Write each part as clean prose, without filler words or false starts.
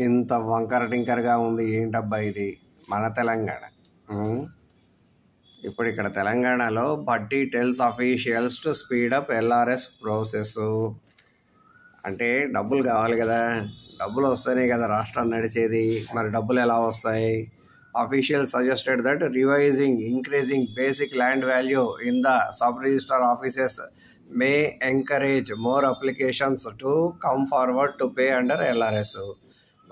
ఇంత వంకర టింకరగా ఉంది ఏంటబ్బా ఇది మన తెలంగాణ. ఇప్పుడు ఇక్కడ తెలంగాణలో బట్టి tells officials to speed up LRS process. అంటే డబ్బులు కావాలి కదా, డబ్బులు వస్తేనే కదా రాష్ట్రం నడిచేది. మరి డబ్బులు ఎలా వస్తాయి? Official suggested that revising increasing basic land value in the sub register offices May encourage more applications to come forward to pay under LRS.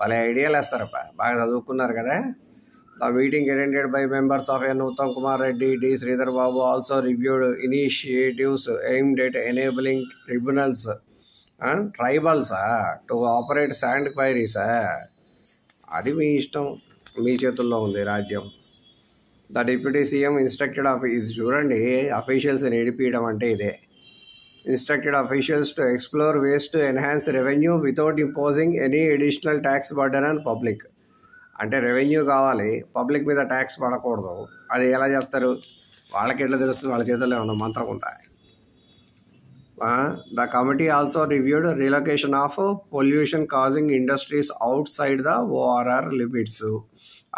భలే ఐడియాలు వేస్తారప్ప, బాగా చదువుకున్నారు కదా. The meeting attended by members of N. Uttam Kumar Reddy, D. Sridhar Babu also reviewed initiatives aimed at enabling tribunals and tribals to operate sand quarries. అది మీ ఇష్టం, మీ చేతుల్లో ఉంది రాజ్యం. ద డిప్యూటీ సీఎం ఇన్స్ట్రక్టెడ్ ఇది చూడండి, అఫీషియల్స్ని ఏడిపియడం అంటే ఇదే. Instructed officials to explore ways to enhance revenue without imposing any additional tax burden on public. అంటే రెవెన్యూ కావాలి, పబ్లిక్ మీద ట్యాక్స్ పడకూడదు. అది ఎలా చేస్తారు? వాళ్ళకి ఎట్లా తెలుస్తుంది? వాళ్ళ చేతుల్లో ఏమన్నా మంత్రం ఉందా? The committee also reviewed relocation of pollution causing industries outside the ORR limits.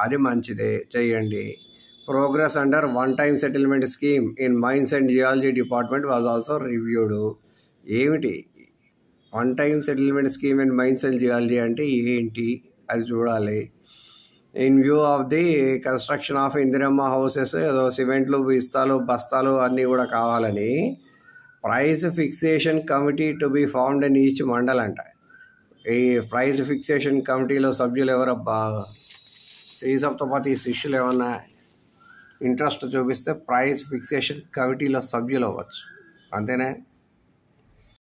అది మంచిదే, చెయ్యండి. Progress under one-time settlement scheme in Mines and Geology Department was also reviewed. ఏమిటి one time settlement scheme in mines and geology అంటే ఏంటి? అది చూడాలి. In view of the construction of Indiramma houses, ఏదో సిమెంట్లు బస్తాలు అన్నీ కూడా కావాలని price fixation committee to be formed in each mandal అంట. ఈ ప్రైస్ ఫిక్సేషన్ కమిటీలో సభ్యులు ఎవరబ్బా? శ్రీ సప్తపతి శిష్యులు ఏమన్నా ఇంట్రెస్ట్ చూపిస్తే ప్రైస్ ఫిక్సేషన్ కమిటీలో సభ్యులు అవ్వచ్చు, అంతేనే.